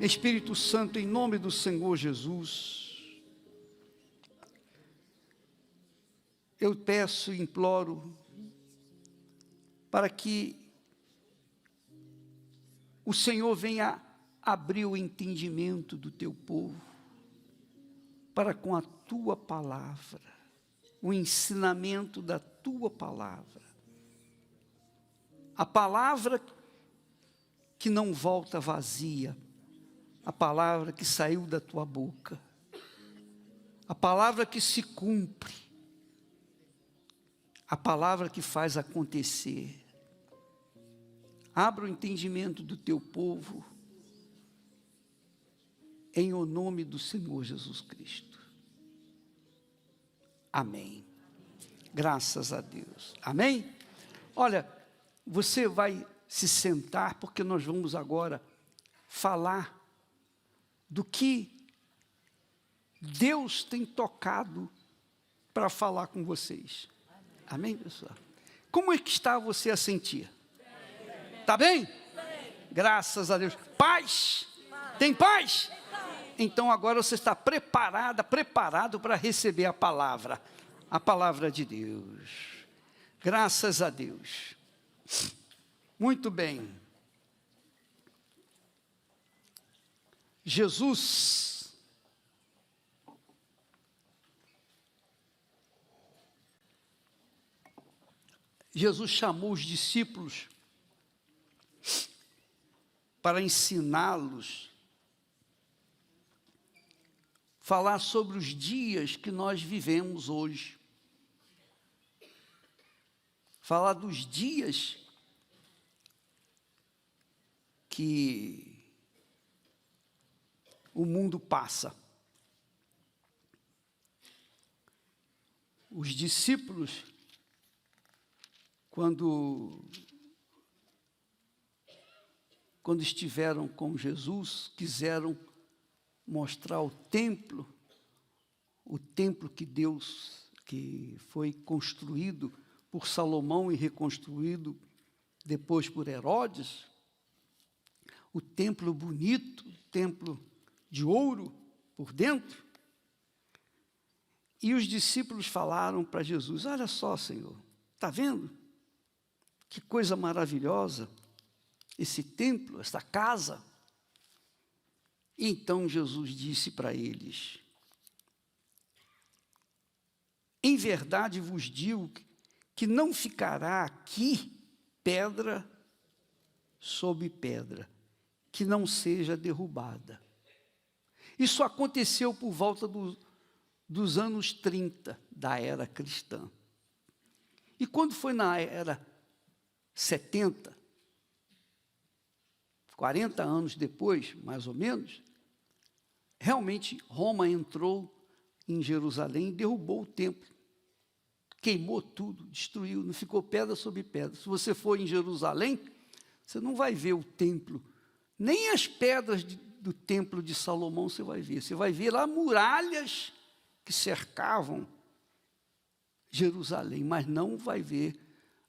Espírito Santo, em nome do Senhor Jesus, eu peço e imploro para que o Senhor venha abrir o entendimento do teu povo, para com a tua palavra, o ensinamento da tua palavra, a palavra que não volta vazia, a palavra que saiu da tua boca, a palavra que se cumpre, a palavra que faz acontecer. Abra o entendimento do teu povo, em o nome do Senhor Jesus Cristo. Amém. Graças a Deus. Amém? Olha, você vai se sentar, porque nós vamos agora falar do que Deus tem tocado para falar com vocês. Amém, pessoal? Como é que está você a sentir? Está bem? Graças a Deus. Paz? Tem paz? Então agora você está preparado para receber a palavra de Deus. Graças a Deus. Muito bem. Jesus chamou os discípulos para ensiná-los, falar sobre os dias que nós vivemos hoje, falar dos dias que o mundo passa. Os discípulos, quando estiveram com Jesus, quiseram mostrar o templo que foi construído por Salomão e reconstruído depois por Herodes, o templo bonito, o templo de ouro por dentro. E os discípulos falaram para Jesus: olha só, Senhor, está vendo? Que coisa maravilhosa esse templo, essa casa. E então Jesus disse para eles: em verdade vos digo que não ficará aqui pedra sobre pedra, que não seja derrubada. Isso aconteceu por volta dos anos 30 da era cristã. E quando foi na era 70, 40 anos depois, mais ou menos, realmente Roma entrou em Jerusalém e derrubou o templo. Queimou tudo, destruiu, não ficou pedra sobre pedra. Se você for em Jerusalém, você não vai ver o templo, nem as pedras do templo de Salomão você vai ver. Você vai ver lá muralhas que cercavam Jerusalém, mas não vai ver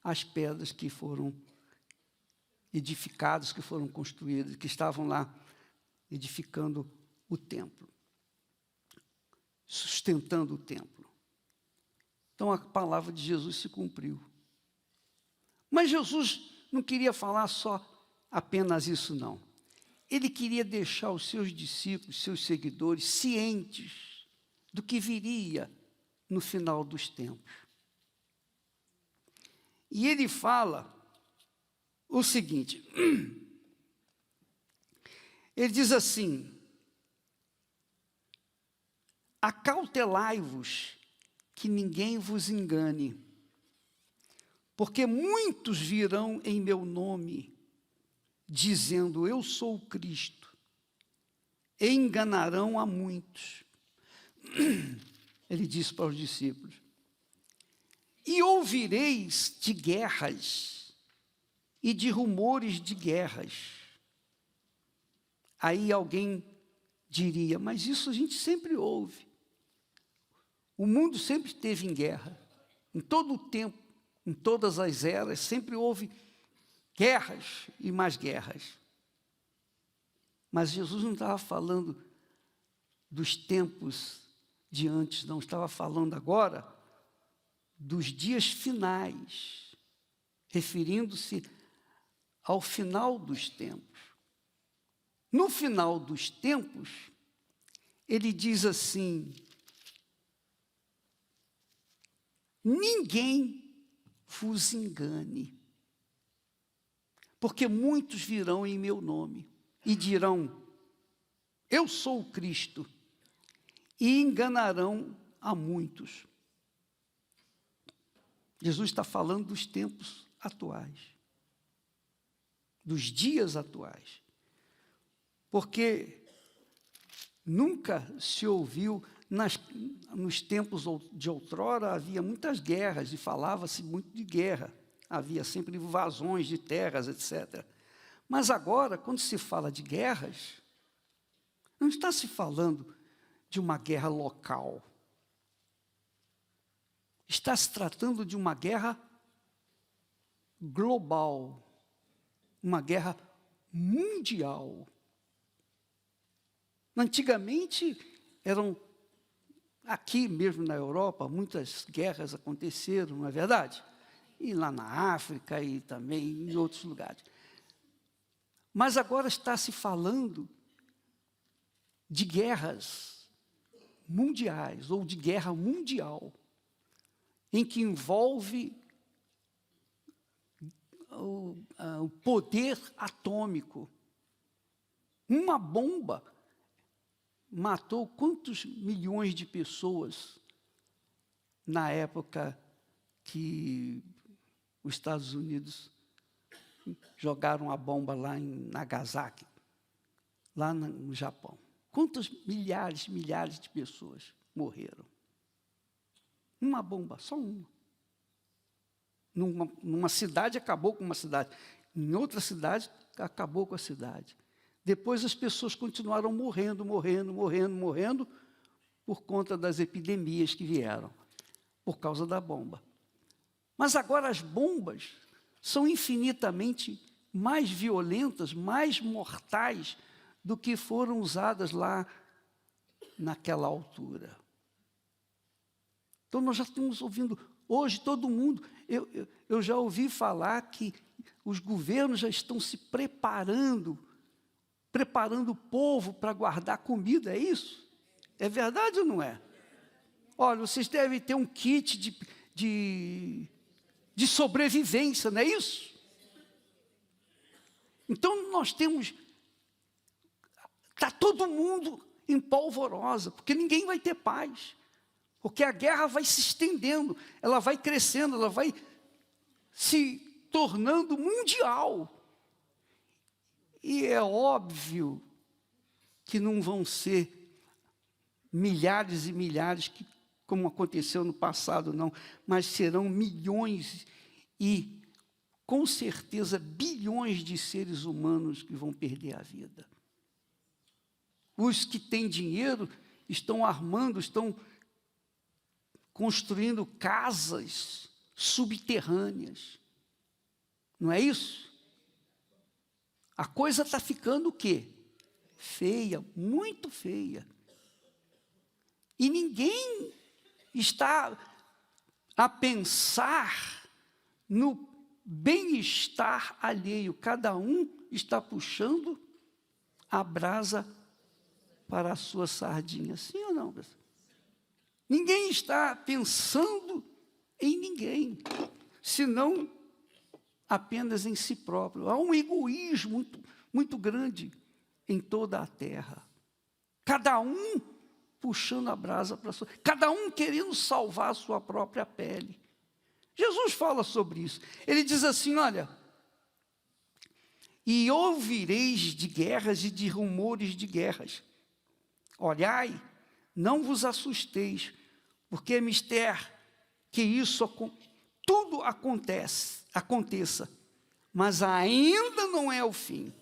as pedras que foram edificadas, que foram construídas, que estavam lá edificando o templo, sustentando o templo. Então a palavra de Jesus se cumpriu. Mas Jesus não queria falar só apenas isso, não. Ele queria deixar os seus discípulos, seus seguidores, cientes do que viria no final dos tempos. E ele fala o seguinte, ele diz assim: acautelai-vos que ninguém vos engane, porque muitos virão em meu nome, dizendo eu sou o Cristo, e enganarão a muitos. Ele disse para os discípulos: e ouvireis de guerras e de rumores de guerras. Aí alguém diria: mas isso a gente sempre ouve. O mundo sempre esteve em guerra. Em todo o tempo, em todas as eras, sempre houve guerras e mais guerras. Mas Jesus não estava falando dos tempos de antes, não. Estava falando agora dos dias finais, referindo-se ao final dos tempos. No final dos tempos, ele diz assim: ninguém vos engane, porque muitos virão em meu nome e dirão, eu sou o Cristo, e enganarão a muitos. Jesus está falando dos tempos atuais, dos dias atuais, porque nunca se ouviu, nos tempos de outrora havia muitas guerras e falava-se muito de guerra, havia sempre invasões de terras, etc. Mas agora, quando se fala de guerras, não está se falando de uma guerra local. Está se tratando de uma guerra global, uma guerra mundial. Antigamente, aqui mesmo na Europa, muitas guerras aconteceram, não é verdade? E lá na África e também em outros lugares. Mas agora está se falando de guerras mundiais, ou de guerra mundial, em que envolve o poder atômico. Uma bomba matou quantos milhões de pessoas na época que os Estados Unidos jogaram a bomba lá em Nagasaki, lá no Japão? Quantos milhares de pessoas morreram? Uma bomba, só uma. Numa cidade, acabou com uma cidade. Em outra cidade, acabou com a cidade. Depois as pessoas continuaram morrendo por conta das epidemias que vieram, por causa da bomba. Mas agora as bombas são infinitamente mais violentas, mais mortais do que foram usadas lá naquela altura. Então nós já estamos ouvindo, hoje todo mundo, eu já ouvi falar que os governos já estão se preparando o povo para guardar comida, é isso? É verdade ou não é? Olha, vocês devem ter um kit de sobrevivência, não é isso? Então nós temos, está todo mundo em polvorosa, porque ninguém vai ter paz, porque a guerra vai se estendendo, ela vai crescendo, ela vai se tornando mundial. E é óbvio que não vão ser milhares e milhares, como aconteceu no passado, não, mas serão milhões e, com certeza, bilhões de seres humanos que vão perder a vida. Os que têm dinheiro estão armando, estão construindo casas subterrâneas. Não é isso? A coisa está ficando o quê? Feia, muito feia. E ninguém está a pensar no bem-estar alheio. Cada um está puxando a brasa para a sua sardinha. Sim ou não, pessoal? Ninguém está pensando em ninguém, senão apenas em si próprio. Há um egoísmo muito, muito grande em toda a terra. Cada um puxando a brasa para a sua... Cada um querendo salvar a sua própria pele. Jesus fala sobre isso. Ele diz assim, olha, e ouvireis de guerras e de rumores de guerras. Olhai, não vos assusteis, porque é mister que isso tudo aconteça, mas ainda não é o fim.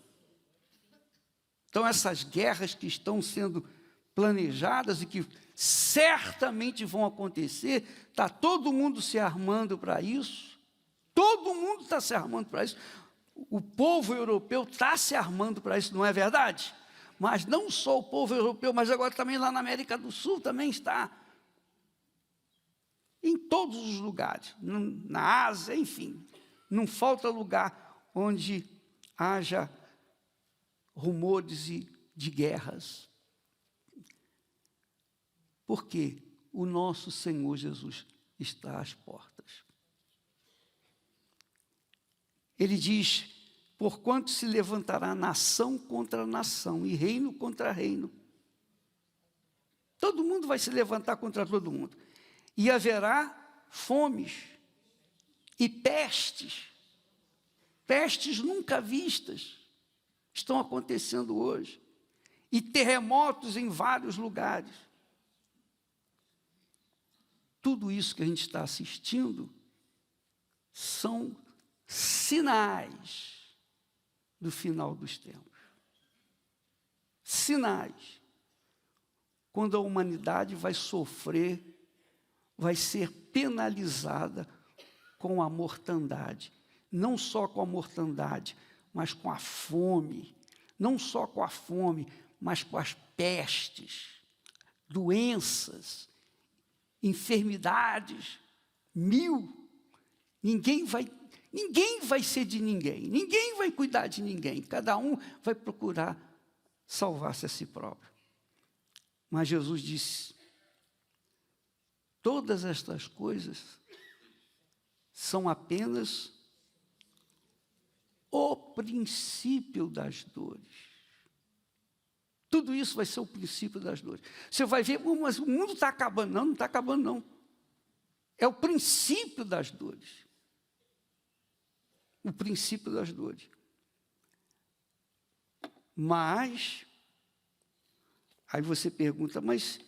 Então essas guerras que estão sendo planejadas e que certamente vão acontecer, está todo mundo se armando para isso, todo mundo está se armando para isso, o povo europeu está se armando para isso, não é verdade? mas não só o povo europeu, mas agora também lá na América do Sul também está. Em todos os lugares, na Ásia, enfim, não falta lugar onde haja rumores de guerras. Porque o nosso Senhor Jesus está às portas. Ele diz: porquanto se levantará nação contra nação e reino contra reino. Todo mundo vai se levantar contra todo mundo. E haverá fomes e pestes. Pestes nunca vistas estão acontecendo hoje. E terremotos em vários lugares. Tudo isso que a gente está assistindo são sinais do final dos tempos. Sinais. Quando a humanidade vai sofrer, vai ser penalizada com a mortandade. Não só com a mortandade, mas com a fome. Não só com a fome, mas com as pestes, doenças, enfermidades, Ninguém vai ser de ninguém. Ninguém vai cuidar de ninguém. Cada um vai procurar salvar-se a si próprio. Mas Jesus disse: todas estas coisas são apenas o princípio das dores. Tudo isso vai ser o princípio das dores. Você vai ver, mas o mundo está acabando. Não, não está acabando, não. É o princípio das dores. O princípio das dores. Mas, aí você pergunta, mas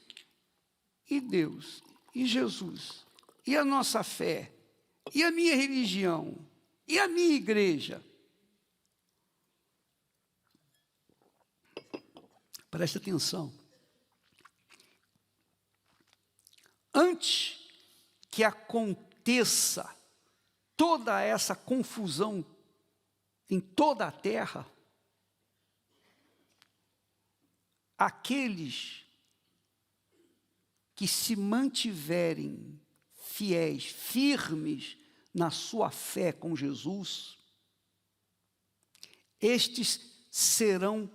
e Deus? E Jesus? E a nossa fé? E a minha religião? E a minha igreja? Preste atenção. Antes que aconteça toda essa confusão em toda a terra, aqueles que se mantiverem fiéis, firmes na sua fé com Jesus, estes serão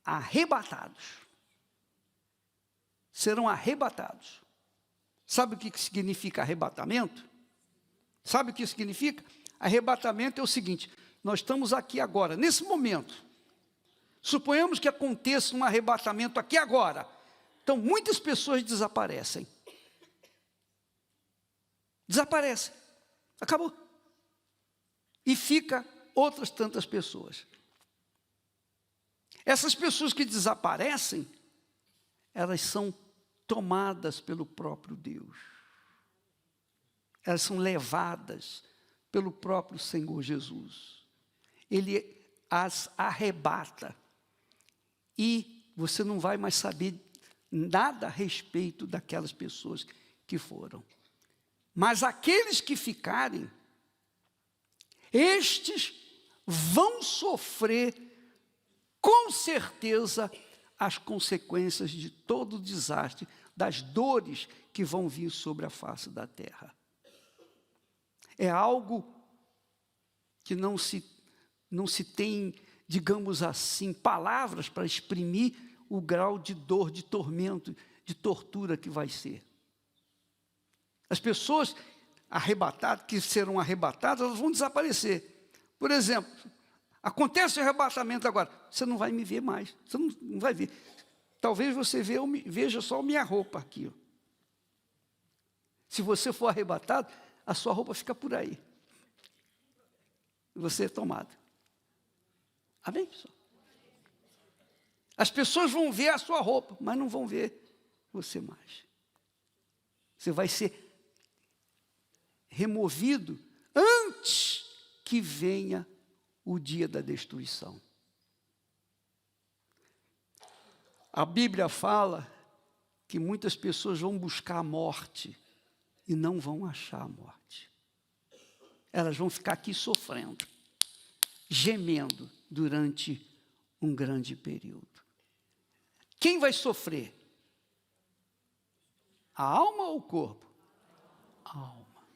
arrebatados. Serão arrebatados. Sabe o que significa arrebatamento? Sabe o que significa? Arrebatamento é o seguinte: nós estamos aqui agora, nesse momento. Suponhamos que aconteça um arrebatamento aqui agora. Então, muitas pessoas desaparecem. Desaparecem. Acabou. E fica outras tantas pessoas. Essas pessoas que desaparecem, elas são tomadas pelo próprio Deus. Elas são levadas pelo próprio Senhor Jesus. Ele as arrebata. E você não vai mais saber nada a respeito daquelas pessoas que foram. Mas aqueles que ficarem, estes vão sofrer, com certeza, as consequências de todo o desastre, das dores que vão vir sobre a face da terra. É algo que não se tem, digamos assim, palavras para exprimir o grau de dor, de tormento, de tortura que vai ser. As pessoas arrebatadas, que serão arrebatadas, elas vão desaparecer. Por exemplo, acontece o arrebatamento agora, você não vai me ver mais, você não vai ver. Talvez você veja só a minha roupa aqui. Ó. Se você for arrebatado, a sua roupa fica por aí. E você é tomado. Amém, pessoal? As pessoas vão ver a sua roupa, mas não vão ver você mais. Você vai ser removido antes que venha o dia da destruição. A Bíblia fala que muitas pessoas vão buscar a morte e não vão achar a morte. Elas vão ficar aqui sofrendo, gemendo durante um grande período. Quem vai sofrer? A alma ou o corpo? A alma.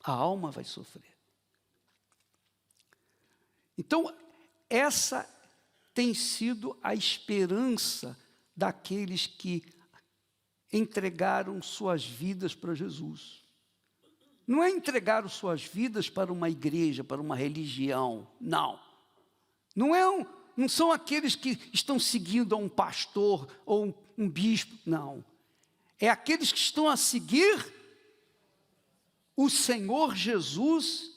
A alma vai sofrer. Então, essa tem sido a esperança daqueles que entregaram suas vidas para Jesus. Não é entregar suas vidas para uma igreja, para uma religião, não. Não são aqueles que estão seguindo a um pastor ou um bispo, não. É aqueles que estão a seguir o Senhor Jesus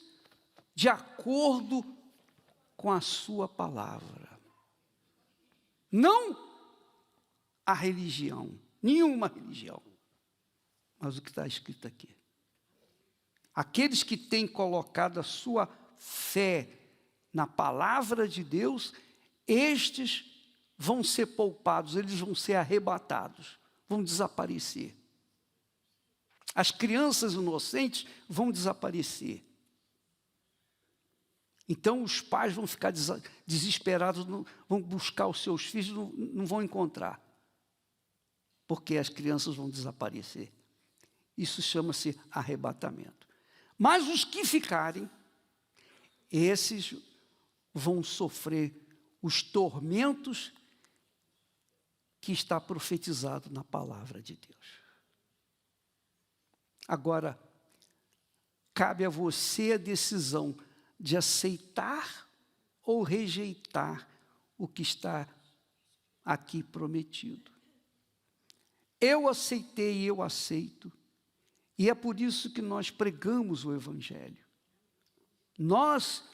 de acordo com a sua palavra. Não a religião, nenhuma religião, mas o que está escrito aqui. Aqueles que têm colocado a sua fé na palavra de Deus, estes vão ser poupados, eles vão ser arrebatados, vão desaparecer. As crianças inocentes vão desaparecer. Então os pais vão ficar desesperados, vão buscar os seus filhos, não vão encontrar. Porque as crianças vão desaparecer. Isso chama-se arrebatamento. Mas os que ficarem, esses vão sofrer os tormentos que está profetizado na palavra de Deus. Agora, cabe a você a decisão de aceitar ou rejeitar o que está aqui prometido. Eu aceitei e eu aceito. E é por isso que nós pregamos o Evangelho. Nós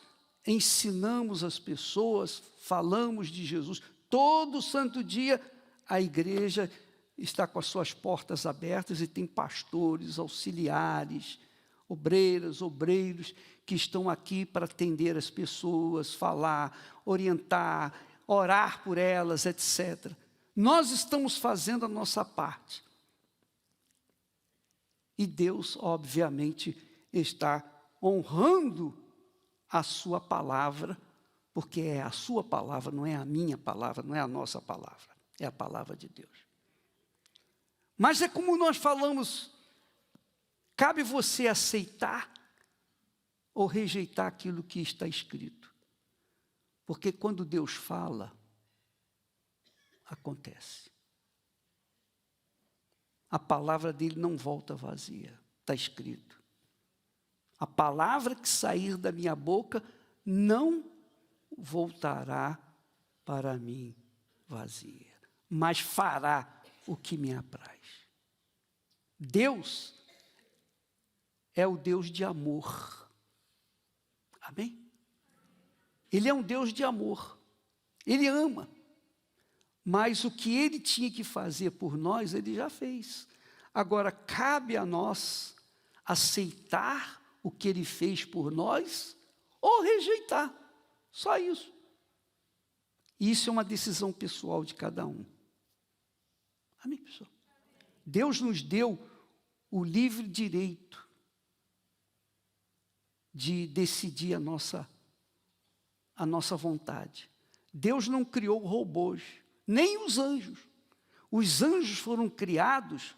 ensinamos as pessoas, falamos de Jesus. Todo santo dia a igreja está com as suas portas abertas e tem pastores, auxiliares, obreiras, obreiros que estão aqui para atender as pessoas, falar, orientar, orar por elas, etc. Nós estamos fazendo a nossa parte. E Deus, obviamente, está honrando a sua palavra, porque é a sua palavra, não é a minha palavra, não é a nossa palavra, é a palavra de Deus. Mas é como nós falamos, cabe você aceitar ou rejeitar aquilo que está escrito. Porque quando Deus fala, acontece. A palavra dele não volta vazia, está escrito. A palavra que sair da minha boca não voltará para mim vazia, mas fará o que me apraz. Deus é o Deus de amor. Amém? Ele é um Deus de amor. Ele ama. Mas o que Ele tinha que fazer por nós, Ele já fez. Agora, cabe a nós aceitar o que Ele fez por nós ou rejeitar. Só isso. Isso é uma decisão pessoal de cada um. Amém, pessoal? Deus nos deu o livre direito de decidir a nossa vontade. Deus não criou robôs, nem os anjos. Os anjos foram criados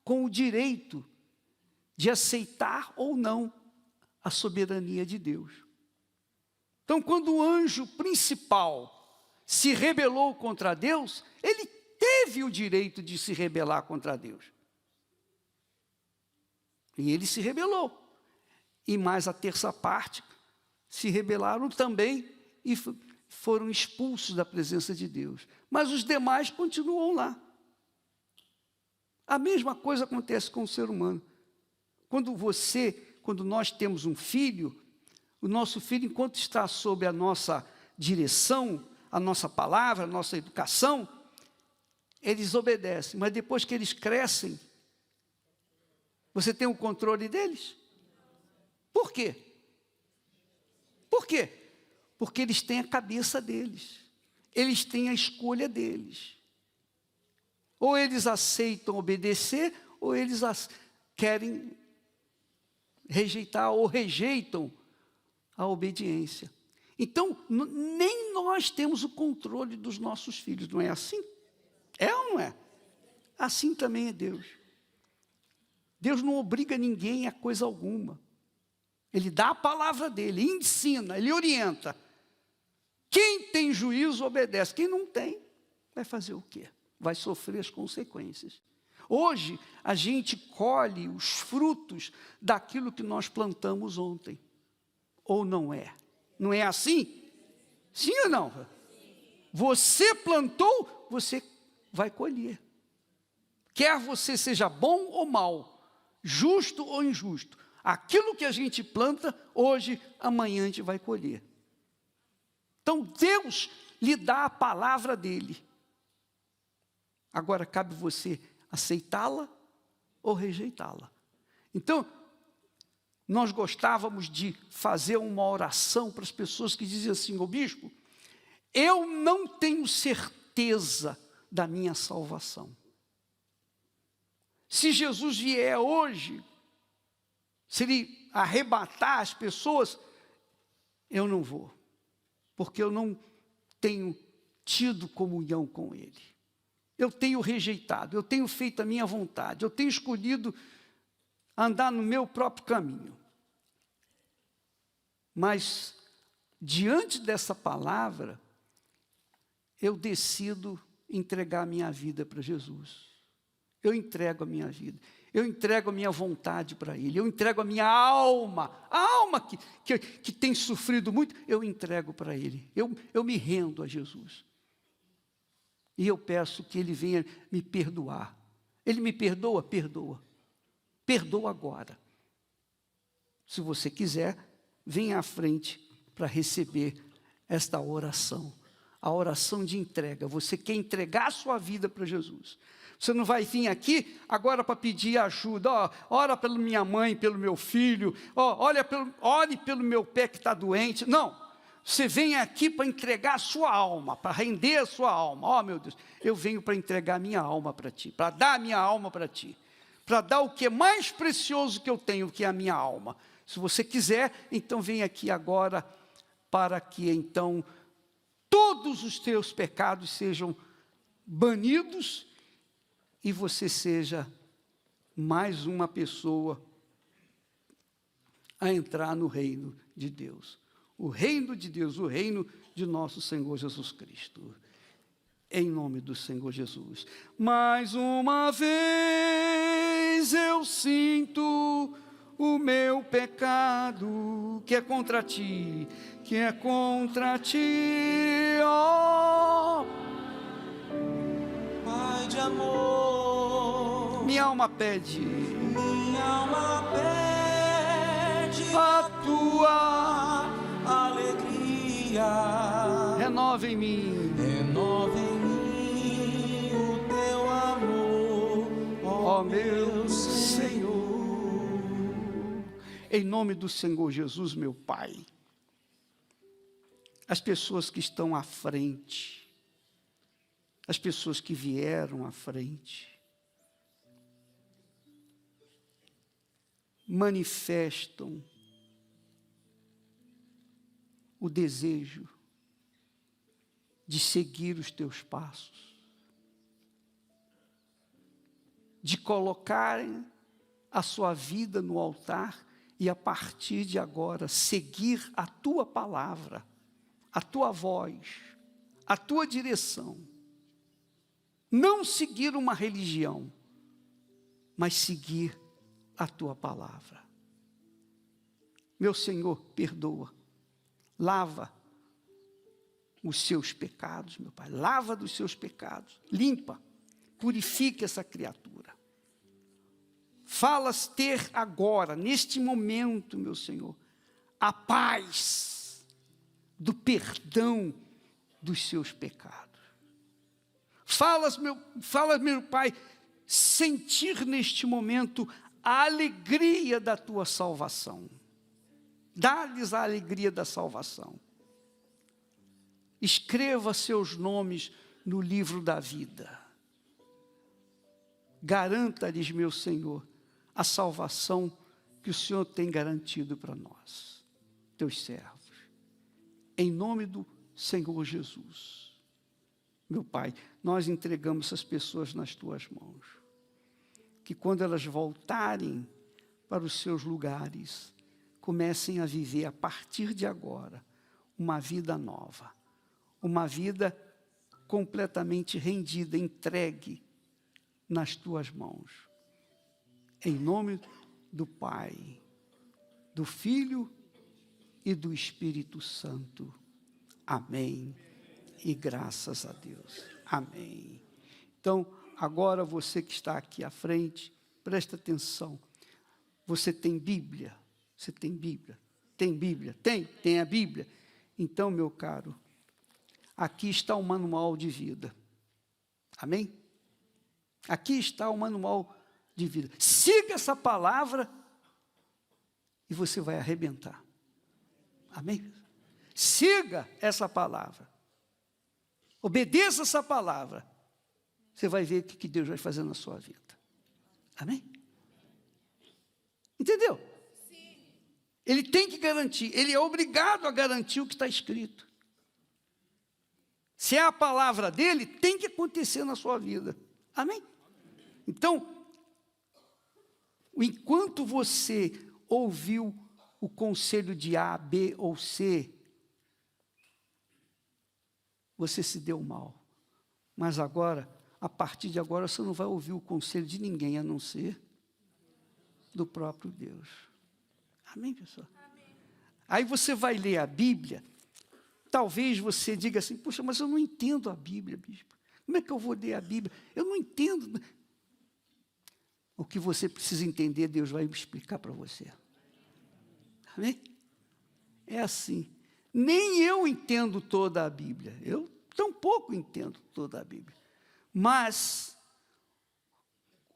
com o direito de aceitar ou não a soberania de Deus. Então, quando o anjo principal se rebelou contra Deus, ele teve o direito de se rebelar contra Deus. E ele se rebelou. E mais a terça parte se rebelaram também e foram expulsos da presença de Deus. Mas os demais continuam lá. A mesma coisa acontece com o ser humano. Quando nós temos um filho, o nosso filho, enquanto está sob a nossa direção, a nossa palavra, a nossa educação, eles obedecem. Mas depois que eles crescem, você tem o controle deles? Por quê? Por quê? Porque eles têm a cabeça deles. Eles têm a escolha deles. Ou eles aceitam obedecer, ou eles querem rejeitar ou rejeitam a obediência. Então, nem nós temos o controle dos nossos filhos, não é assim? É ou não é? Assim também é Deus. Deus não obriga ninguém a coisa alguma. Ele dá a palavra dele, ensina, ele orienta. Quem tem juízo obedece, quem não tem, vai fazer o quê? Vai sofrer as consequências. Hoje, a gente colhe os frutos daquilo que nós plantamos ontem. Ou não é? Não é assim? Sim ou não? Você plantou, você vai colher. Quer você seja bom ou mal, justo ou injusto. Aquilo que a gente planta, hoje, amanhã a gente vai colher. Então, Deus lhe dá a palavra dele. Agora, cabe você aceitá-la ou rejeitá-la. Então, nós gostávamos de fazer uma oração para as pessoas que diziam assim: ô bispo, eu não tenho certeza da minha salvação. Se Jesus vier hoje, se ele arrebatar as pessoas, eu não vou, porque eu não tenho tido comunhão com ele. Eu tenho rejeitado, eu tenho feito a minha vontade, eu tenho escolhido andar no meu próprio caminho. Mas, diante dessa palavra, eu decido entregar a minha vida para Jesus. Eu entrego a minha vida, eu entrego a minha vontade para Ele, eu entrego a minha alma, a alma que tem sofrido muito, eu entrego para Ele, eu me rendo a Jesus. E eu peço que Ele venha me perdoar. Ele me perdoa? Perdoa. Perdoa agora. Se você quiser, venha à frente para receber esta oração. A oração de entrega. Você quer entregar a sua vida para Jesus. Você não vai vir aqui agora para pedir ajuda. Ora pela minha mãe, pelo meu filho. Ore pelo meu pé que está doente. Não. Você vem aqui para entregar a sua alma, para render a sua alma. Meu Deus, eu venho para entregar a minha alma para ti, para dar a minha alma para ti, para dar o que é mais precioso que eu tenho, que é a minha alma. Se você quiser, então vem aqui agora, para que então todos os teus pecados sejam banidos e você seja mais uma pessoa a entrar no reino de Deus. O reino de Deus, o reino de nosso Senhor Jesus Cristo. Em nome do Senhor Jesus. Mais uma vez eu sinto o meu pecado, que é contra ti, ó Pai de amor. Minha alma pede A tua alegria. renova em mim O teu amor, ó meu Senhor. Em nome do Senhor Jesus, meu Pai, as pessoas que estão à frente, as pessoas que vieram à frente, manifestam o desejo de seguir os teus passos, de colocarem a sua vida no altar e a partir de agora seguir a tua palavra, a tua voz, a tua direção. Não seguir uma religião, mas seguir a tua palavra. Meu Senhor, perdoa, lava os seus pecados, meu Pai, lava dos seus pecados, limpa, purifica essa criatura. Falas ter agora, neste momento, meu Senhor, a paz do perdão dos seus pecados. Falas, meu Pai, sentir neste momento a alegria da tua salvação. Dá-lhes a alegria da salvação. Escreva seus nomes no livro da vida. Garanta-lhes, meu Senhor, a salvação que o Senhor tem garantido para nós, teus servos. em nome do Senhor Jesus. Meu Pai, nós entregamos essas pessoas nas tuas mãos. Que quando elas voltarem para os seus lugares, comecem a viver a partir de agora uma vida nova, uma vida completamente rendida, entregue nas tuas mãos. Em nome do Pai, do Filho e do Espírito Santo. Amém. E graças a Deus. Amém. Então, agora você que está aqui à frente, presta atenção. Você tem Bíblia? Você tem Bíblia? Tem Bíblia? Tem a Bíblia? Então, meu caro, aqui está o manual de vida. Amém? Aqui está o manual de vida. Siga essa palavra e você vai arrebentar. Amém? Siga essa palavra. Obedeça essa palavra. Você vai ver o que Deus vai fazer na sua vida. Amém? Entendeu? Sim. Ele tem que garantir, ele é obrigado a garantir o que está escrito. Se é a palavra dele, tem que acontecer na sua vida. Amém? Então, enquanto você ouviu o conselho de A, B ou C, você se deu mal. Mas agora, a partir de agora, você não vai ouvir o conselho de ninguém, a não ser do próprio Deus. Amém, pessoal? Amém. Aí você vai ler a Bíblia, talvez você diga assim, poxa, mas eu não entendo a Bíblia, bispo. Como é que eu vou ler a Bíblia? Eu não entendo. O que você precisa entender, Deus vai explicar para você. Amém? É assim. Nem eu entendo toda a Bíblia. Eu tampouco entendo toda a Bíblia. Mas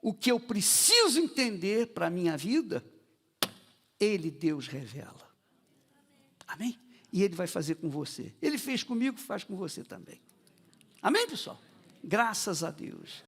o que eu preciso entender para a minha vida, Ele, Deus, revela. Amém? E Ele vai fazer com você. Ele fez comigo, faz com você também. Amém, pessoal? Graças a Deus.